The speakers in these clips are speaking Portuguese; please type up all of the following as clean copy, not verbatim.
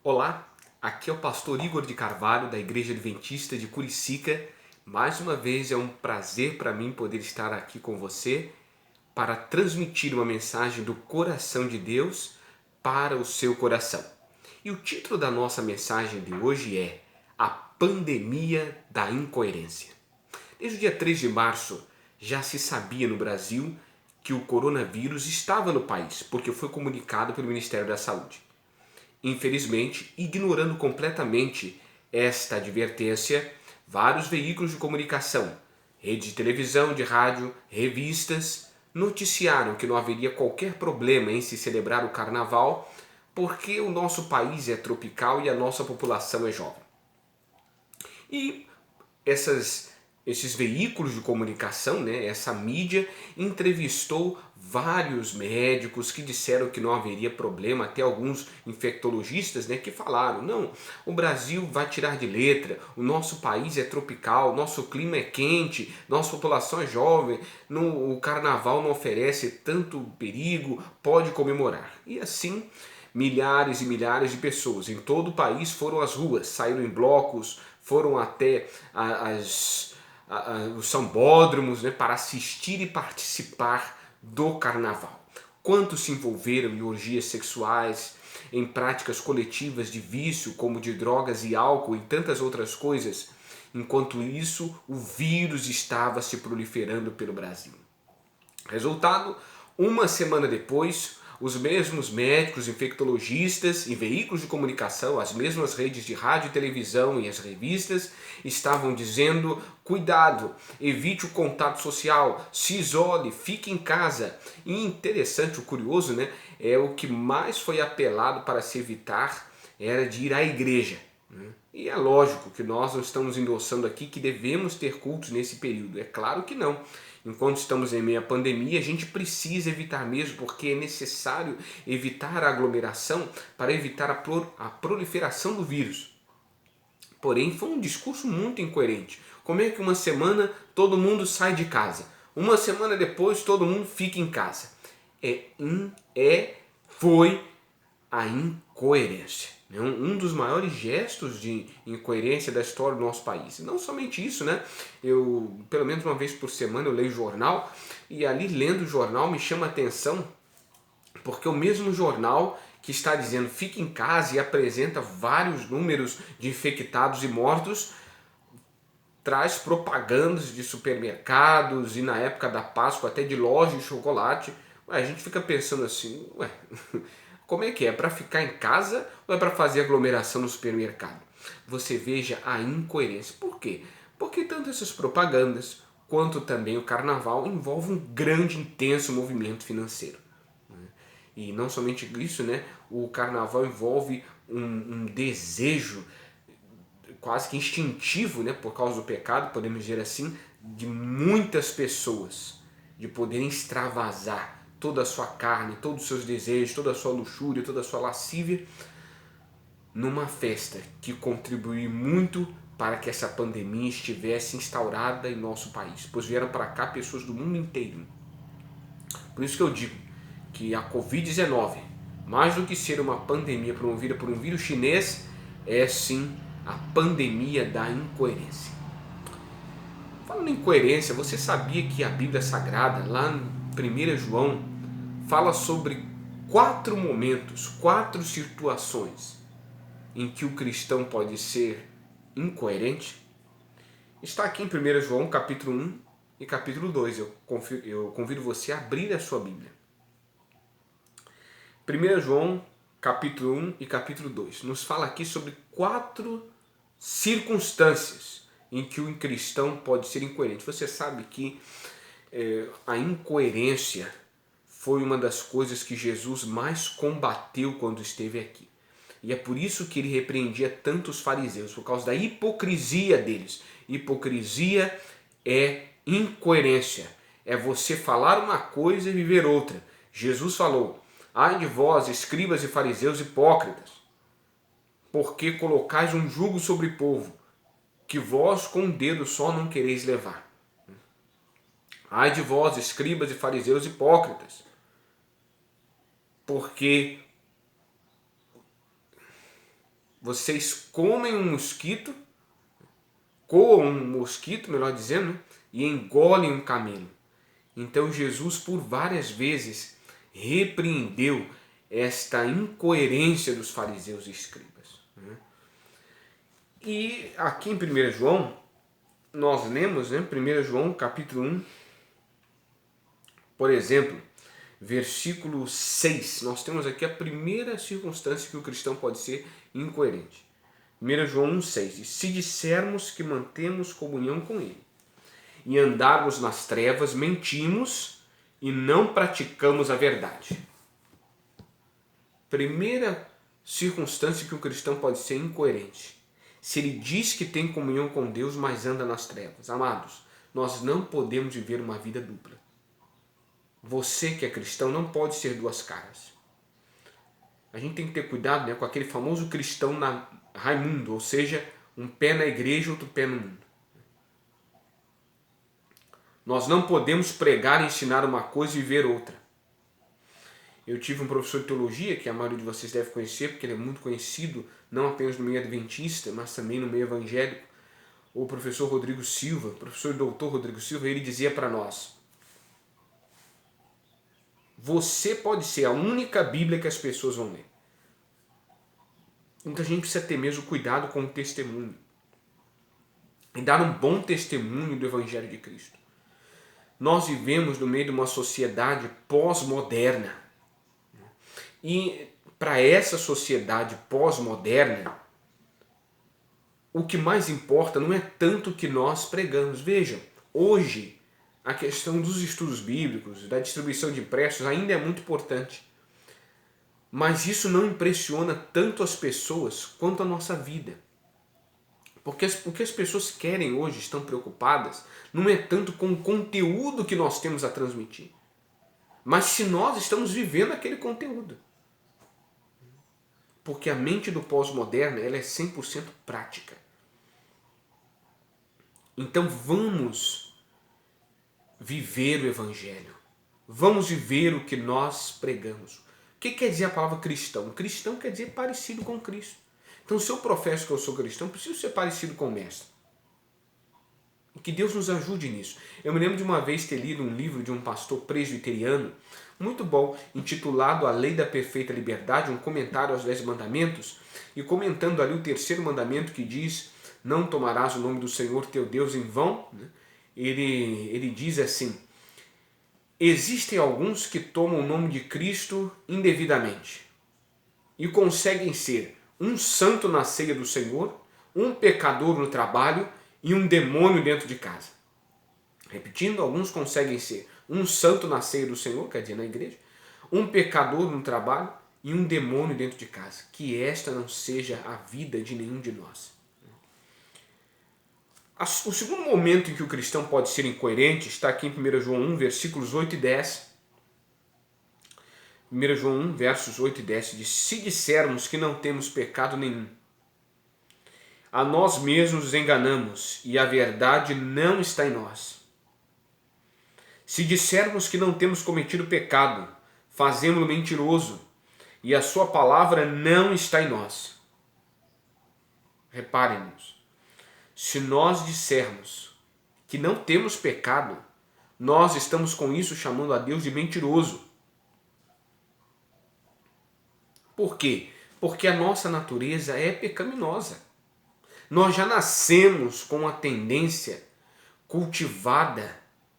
Olá, aqui é o pastor Igor de Carvalho da Igreja Adventista de Curicica. Mais uma vez é um prazer para mim poder estar aqui com você para transmitir uma mensagem do coração de Deus para o seu coração. E o título da nossa mensagem de hoje é A Pandemia da Incoerência. Desde o dia 3 de março já se sabia no Brasil que o coronavírus estava no país, porque foi comunicado pelo Ministério da Saúde. Infelizmente, ignorando completamente esta advertência, vários veículos de comunicação, redes de televisão, de rádio, revistas, noticiaram que não haveria qualquer problema em se celebrar o carnaval porque o nosso país é tropical e a nossa população é jovem. E esses veículos de comunicação, essa mídia, entrevistou vários médicos que disseram que não haveria problema, até alguns infectologistas que falaram, não, o Brasil vai tirar de letra, o nosso país é tropical, nosso clima é quente, nossa população é jovem, o carnaval não oferece tanto perigo, pode comemorar. E assim, milhares e milhares de pessoas em todo o país foram às ruas, saíram em blocos, foram até os sambódromos para assistir e participar do carnaval. Quantos se envolveram em orgias sexuais, em práticas coletivas de vício, como de drogas e álcool e tantas outras coisas. Enquanto isso, o vírus estava se proliferando pelo Brasil. Resultado, uma semana depois, os mesmos médicos, infectologistas e veículos de comunicação, as mesmas redes de rádio e televisão e as revistas estavam dizendo: cuidado, evite o contato social, se isole, fique em casa. E interessante, o curioso, é o que mais foi apelado para se evitar era de ir à igreja. E é lógico que nós não estamos endossando aqui que devemos ter cultos nesse período. É claro que não. Enquanto estamos em meio à pandemia, a gente precisa evitar mesmo, porque é necessário evitar a aglomeração para evitar a proliferação do vírus. Porém, foi um discurso muito incoerente. Como é que uma semana todo mundo sai de casa? Uma semana depois todo mundo fica em casa. Foi a incoerência. Um dos maiores gestos de incoerência da história do nosso país. E não somente isso, eu, pelo menos uma vez por semana, eu leio jornal e ali lendo o jornal me chama a atenção porque o mesmo jornal que está dizendo fique em casa e apresenta vários números de infectados e mortos traz propagandas de supermercados e na época da Páscoa até de lojas de chocolate. A gente fica pensando assim, como é que é? Para ficar em casa ou é para fazer aglomeração no supermercado? Você veja a incoerência. Por quê? Porque tanto essas propagandas quanto também o carnaval envolvem um grande, intenso movimento financeiro. E não somente isso, o carnaval envolve um desejo quase que instintivo, por causa do pecado, podemos dizer assim, de muitas pessoas, de poderem extravasar toda a sua carne, todos os seus desejos, toda a sua luxúria, toda a sua lascívia, numa festa que contribuiu muito para que essa pandemia estivesse instaurada em nosso país, pois vieram para cá pessoas do mundo inteiro. Por isso que eu digo que a Covid-19, mais do que ser uma pandemia promovida por um vírus chinês, é sim a pandemia da incoerência. Falando em incoerência, você sabia que a Bíblia Sagrada, lá em 1 João, fala sobre 4 momentos, 4 situações em que o cristão pode ser incoerente? Está aqui em 1 João capítulo 1 e capítulo 2. Eu convido você a abrir a sua Bíblia. 1 João capítulo 1 e capítulo 2 nos fala aqui sobre 4 circunstâncias em que um cristão pode ser incoerente. Você sabe que a incoerência foi uma das coisas que Jesus mais combateu quando esteve aqui. E é por isso que ele repreendia tantos fariseus, por causa da hipocrisia deles. Hipocrisia é incoerência. É você falar uma coisa e viver outra. Jesus falou: ai de vós, escribas e fariseus hipócritas, porque colocais um jugo sobre o povo, que vós com um dedo só não quereis levar. Ai de vós, escribas e fariseus hipócritas, porque vocês comem um mosquito, coam um mosquito, melhor dizendo, né? E engolem um camelo. Então Jesus por várias vezes repreendeu esta incoerência dos fariseus e escribas. E aqui em 1 João, nós lemos, né, 1 João capítulo 1, por exemplo, versículo 6, nós temos aqui a primeira circunstância que o cristão pode ser incoerente. 1 João 1,6 diz: se dissermos que mantemos comunhão com Ele e andarmos nas trevas, mentimos e não praticamos a verdade. Primeira circunstância que o cristão pode ser incoerente. Se ele diz que tem comunhão com Deus, mas anda nas trevas. Amados, nós não podemos viver uma vida dupla. Você que é cristão não pode ser duas caras. A gente tem que ter cuidado, né, com aquele famoso cristão Raimundo, ou seja, um pé na igreja, outro pé no mundo. Nós não podemos pregar e ensinar uma coisa e viver outra. Eu tive um professor de teologia, que a maioria de vocês deve conhecer, porque ele é muito conhecido, não apenas no meio adventista, mas também no meio evangélico, o professor Rodrigo Silva, professor doutor Rodrigo Silva. Ele dizia para nós: você pode ser a única Bíblia que as pessoas vão ler. Então a gente precisa ter mesmo cuidado com o testemunho e dar um bom testemunho do Evangelho de Cristo. Nós vivemos no meio de uma sociedade pós-moderna. E para essa sociedade pós-moderna, o que mais importa não é tanto o que nós pregamos. Vejam, hoje a questão dos estudos bíblicos, da distribuição de impressos ainda é muito importante. Mas isso não impressiona tanto as pessoas quanto a nossa vida. Porque o que as pessoas querem hoje, estão preocupadas, não é tanto com o conteúdo que nós temos a transmitir, mas se nós estamos vivendo aquele conteúdo. Porque a mente do pós-moderno ela é 100% prática. Então vamos viver o Evangelho. Vamos viver o que nós pregamos. O que quer dizer a palavra cristão? Cristão quer dizer parecido com Cristo. Então, se eu professo que eu sou cristão, preciso ser parecido com o Mestre. E que Deus nos ajude nisso. Eu me lembro de uma vez ter lido um livro de um pastor presbiteriano, muito bom, intitulado A Lei da Perfeita Liberdade, um comentário aos 10 mandamentos, e comentando ali o terceiro mandamento que diz: não tomarás o nome do Senhor teu Deus em vão. Ele diz assim: existem alguns que tomam o nome de Cristo indevidamente e conseguem ser um santo na ceia do Senhor, um pecador no trabalho e um demônio dentro de casa. Repetindo, alguns conseguem ser um santo na ceia do Senhor, quer dizer, na igreja, um pecador no trabalho e um demônio dentro de casa. Que esta não seja a vida de nenhum de nós. O segundo momento em que o cristão pode ser incoerente está aqui em 1 João 1, versículos 8 e 10. 1 João 1, versos 8 e 10 diz: se dissermos que não temos pecado nenhum, a nós mesmos nos enganamos e a verdade não está em nós. Se dissermos que não temos cometido pecado, fazemos-lo mentiroso e a sua palavra não está em nós. Reparem-nos, se nós dissermos que não temos pecado, nós estamos com isso chamando a Deus de mentiroso. Por quê? Porque a nossa natureza é pecaminosa. Nós já nascemos com uma tendência cultivada,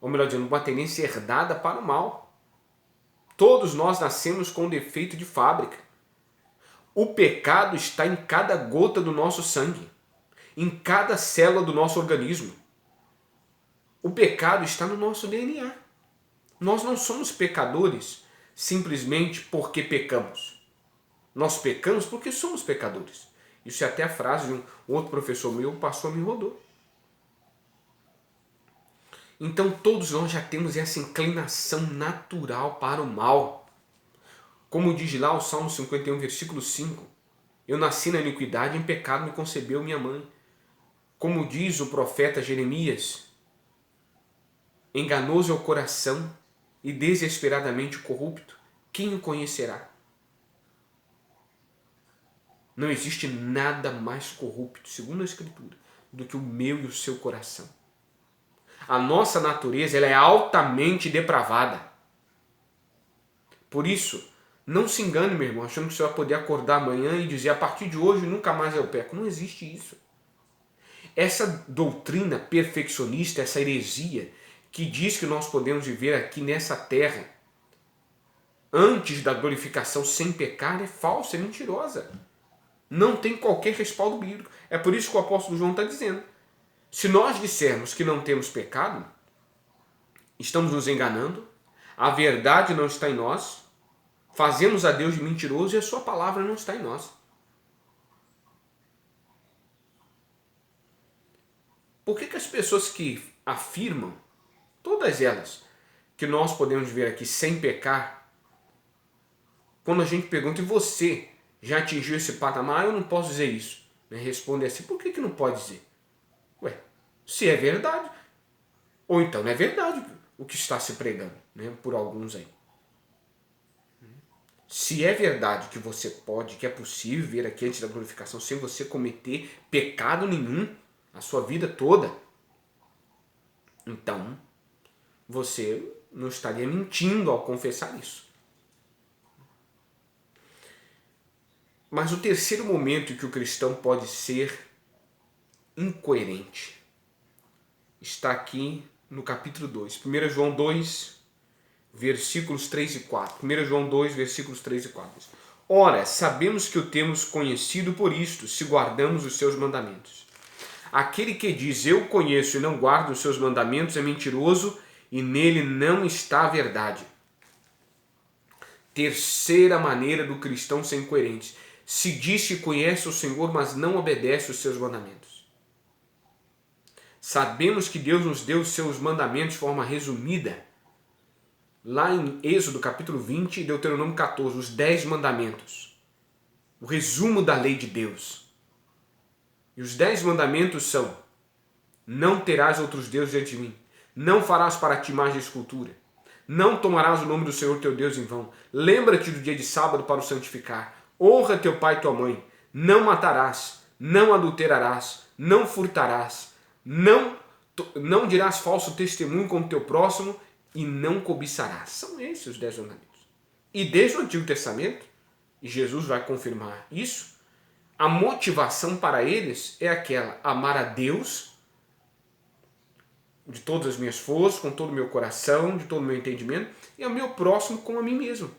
ou melhor dizendo, uma tendência herdada para o mal. Todos nós nascemos com defeito de fábrica. O pecado está em cada gota do nosso sangue, em cada célula do nosso organismo. O pecado está no nosso DNA. Nós não somos pecadores simplesmente porque pecamos. Nós pecamos porque somos pecadores. Isso é até a frase de um outro professor meu, o pastor me rodou. Então todos nós já temos essa inclinação natural para o mal. Como diz lá o Salmo 51, versículo 5. Eu nasci na iniquidade, em pecado me concebeu minha mãe. Como diz o profeta Jeremias: enganoso é o coração e desesperadamente corrupto, quem o conhecerá? Não existe nada mais corrupto, segundo a Escritura, do que o meu e o seu coração. A nossa natureza ela é altamente depravada. Por isso, não se engane, meu irmão, achando que você vai poder acordar amanhã e dizer a partir de hoje nunca mais eu peco. Não existe isso. Essa doutrina perfeccionista, essa heresia que diz que nós podemos viver aqui nessa terra antes da glorificação sem pecar é falsa, é mentirosa. Não tem qualquer respaldo bíblico. É por isso que o apóstolo João está dizendo. Se nós dissermos que não temos pecado, estamos nos enganando, a verdade não está em nós, fazemos a Deus de mentiroso e a sua palavra não está em nós. Por que as pessoas que afirmam, todas elas, que nós podemos viver aqui sem pecar, quando a gente pergunta, e você já atingiu esse patamar? Eu não posso dizer isso. Responde assim, por que não pode dizer? Ué, se é verdade. Ou então não é verdade o que está se pregando, por alguns aí. Se é verdade que você pode, que é possível vir aqui antes da glorificação sem você cometer pecado nenhum a sua vida toda, então você não estaria mentindo ao confessar isso. Mas o terceiro momento em que o cristão pode ser incoerente está aqui no capítulo 2. 1 João 2, versículos 3 e 4. 1 João 2, versículos 3 e 4. Ora, sabemos que o temos conhecido por isto, se guardamos os seus mandamentos. Aquele que diz, eu conheço e não guarda os seus mandamentos, é mentiroso e nele não está a verdade. Terceira maneira do cristão ser incoerente. Se diz que conhece o Senhor, mas não obedece os seus mandamentos. Sabemos que Deus nos deu os seus mandamentos de forma resumida. Lá em Êxodo capítulo 20 e Deuteronômio 14, os 10 mandamentos. O resumo da lei de Deus. E os 10 mandamentos são: não terás outros deuses diante de mim. Não farás para ti imagem de escultura. Não tomarás o nome do Senhor teu Deus em vão. Lembra-te do dia de sábado para o santificar. Honra teu pai e tua mãe. Não matarás. Não adulterarás. Não furtarás. Não dirás falso testemunho contra o teu próximo e não cobiçarás. São esses os 10 mandamentos. E desde o Antigo Testamento, e Jesus vai confirmar isso, a motivação para eles é aquela: amar a Deus de todas as minhas forças, com todo o meu coração, de todo o meu entendimento, e ao meu próximo como a mim mesmo.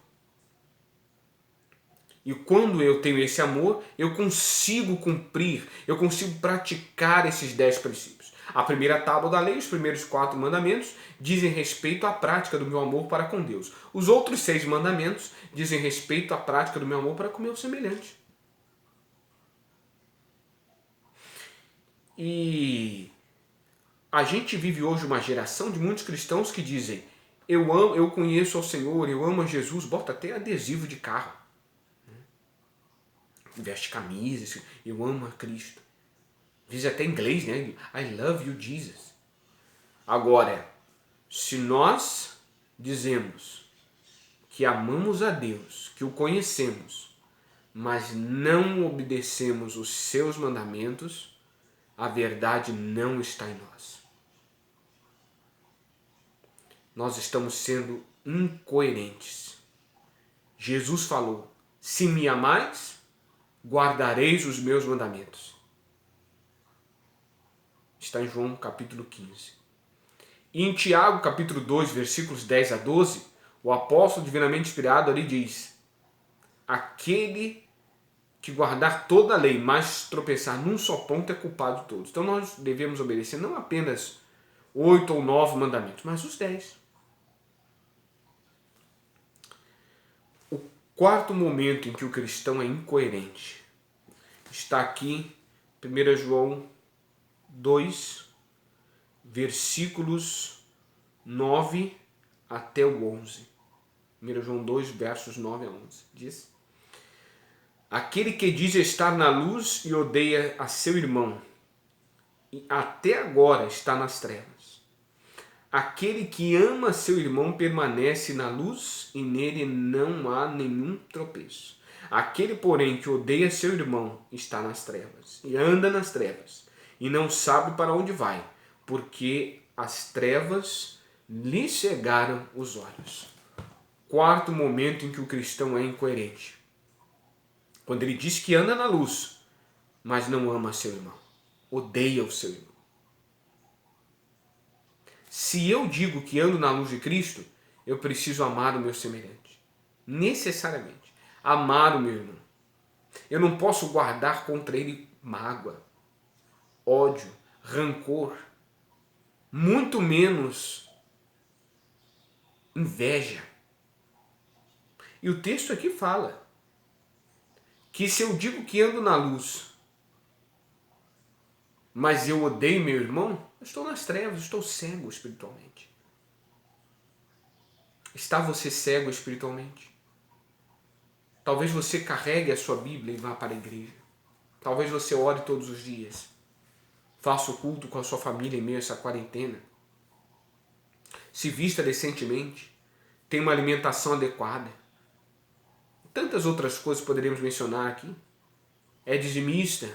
E quando eu tenho esse amor, eu consigo cumprir, eu consigo praticar esses 10 princípios. A primeira tábua da lei, os primeiros 4 mandamentos, dizem respeito à prática do meu amor para com Deus. Os outros 6 mandamentos dizem respeito à prática do meu amor para com o meu semelhante. E a gente vive hoje uma geração de muitos cristãos que dizem: eu conheço ao Senhor, eu amo a Jesus, bota até adesivo de carro. Veste camisas, eu amo a Cristo. Diz até em inglês, né? I love you, Jesus. Agora, se nós dizemos que amamos a Deus, que o conhecemos, mas não obedecemos os seus mandamentos, a verdade não está em nós. Nós estamos sendo incoerentes. Jesus falou: se me amais, guardareis os meus mandamentos. Está em João capítulo 15. E em Tiago capítulo 2, versículos 10 a 12, o apóstolo divinamente inspirado ali diz: aquele que guardar toda a lei, mas tropeçar num só ponto é culpado de todos. Então nós devemos obedecer não apenas 8 ou 9 mandamentos, mas os 10. O quarto momento em que o cristão é incoerente está aqui, 1 João 2, versículos 9 até o 11. 1 João 2, versos 9 a 11. Diz: aquele que diz estar na luz e odeia a seu irmão, e até agora está nas trevas. Aquele que ama seu irmão permanece na luz e nele não há nenhum tropeço. Aquele, porém, que odeia seu irmão está nas trevas, e anda nas trevas, e não sabe para onde vai, porque as trevas lhe cegaram os olhos. Quarto momento em que o cristão é incoerente. Quando ele diz que anda na luz, mas não ama seu irmão, odeia o seu irmão. Se eu digo que ando na luz de Cristo, eu preciso amar o meu semelhante. Necessariamente. Amar o meu irmão. Eu não posso guardar contra ele mágoa, ódio, rancor, muito menos inveja. E o texto aqui fala que se eu digo que ando na luz, mas eu odeio meu irmão, eu estou nas trevas, estou cego espiritualmente. Está você cego espiritualmente? Talvez você carregue a sua Bíblia e vá para a igreja. Talvez você ore todos os dias. Faça o culto com a sua família em meio a essa quarentena. Se vista decentemente. Tenha uma alimentação adequada. Tantas outras coisas poderíamos mencionar aqui. É dizimista.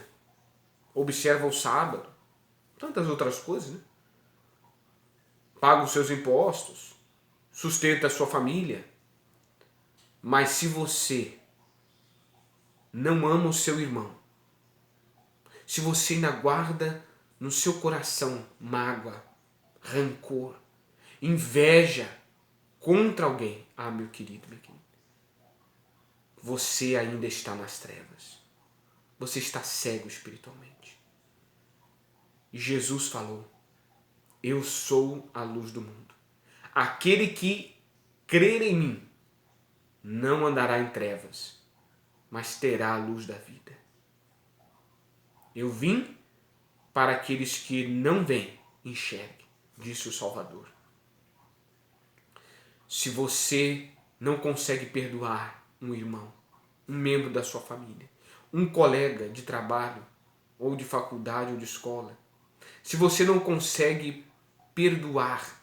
Observa o sábado. Tantas outras coisas, né? Paga os seus impostos. Sustenta a sua família. Mas se você não ama o seu irmão, se você ainda guarda no seu coração mágoa, rancor, inveja contra alguém, meu querido, minha querida, você ainda está nas trevas. Você está cego espiritualmente. E Jesus falou: eu sou a luz do mundo. Aquele que crer em mim não andará em trevas, mas terá a luz da vida. Eu vim para aqueles que não veem, enxerguem, disse o Salvador. Se você não consegue perdoar um irmão, um membro da sua família, um colega de trabalho, ou de faculdade ou de escola, se você não consegue perdoar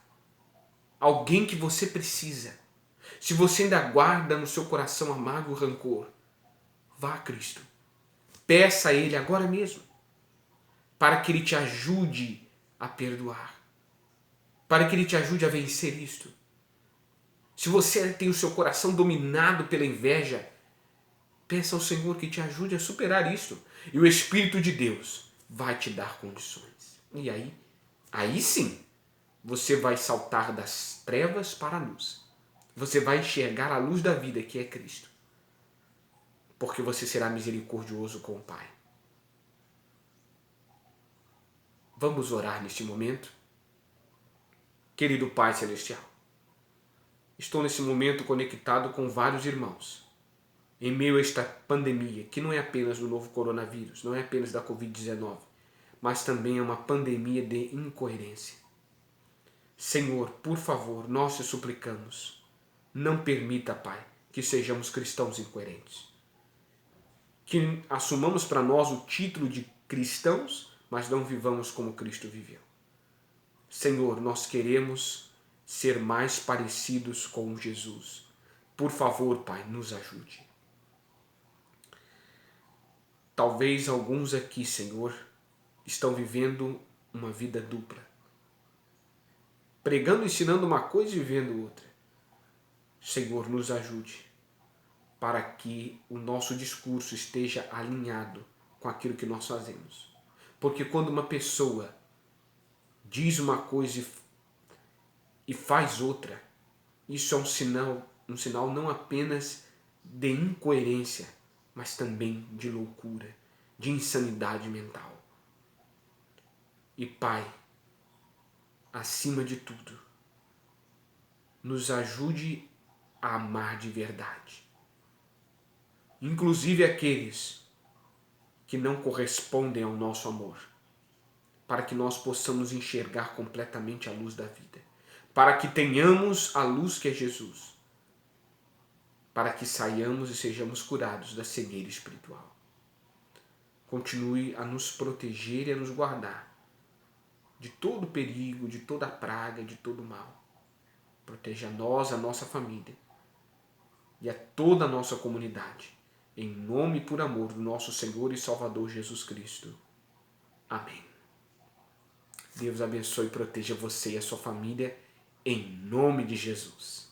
alguém que você precisa, se você ainda guarda no seu coração amargo rancor, vá a Cristo. Peça a Ele agora mesmo, para que Ele te ajude a perdoar, para que Ele te ajude a vencer isto. Se você tem o seu coração dominado pela inveja, peça ao Senhor que te ajude a superar isto. E o Espírito de Deus vai te dar condições. E aí sim, você vai saltar das trevas para a luz. Você vai enxergar a luz da vida, que é Cristo. Porque você será misericordioso com o Pai. Vamos orar neste momento? Querido Pai Celestial, estou nesse momento conectado com vários irmãos, em meio a esta pandemia, que não é apenas do novo coronavírus, não é apenas da Covid-19, mas também é uma pandemia de incoerência. Senhor, por favor, nós te suplicamos, não permita, Pai, que sejamos cristãos incoerentes. Que assumamos para nós o título de cristãos, mas não vivamos como Cristo viveu. Senhor, nós queremos ser mais parecidos com Jesus. Por favor, Pai, nos ajude. Talvez alguns aqui, Senhor, estão vivendo uma vida dupla. Pregando, ensinando uma coisa e vivendo outra. Senhor, nos ajude para que o nosso discurso esteja alinhado com aquilo que nós fazemos. Porque quando uma pessoa diz uma coisa e faz outra, isso é um sinal não apenas de incoerência, mas também de loucura, de insanidade mental. E Pai, acima de tudo, nos ajude a amar de verdade. Inclusive aqueles que não correspondem ao nosso amor, para que nós possamos enxergar completamente a luz da vida, para que tenhamos a luz que é Jesus, para que saiamos e sejamos curados da cegueira espiritual. Continue a nos proteger e a nos guardar de todo perigo, de toda praga, de todo mal. Proteja nós, a nossa família e a toda a nossa comunidade. em nome e por amor do nosso Senhor e Salvador Jesus Cristo. Amém. Deus abençoe e proteja você e a sua família, em nome de Jesus.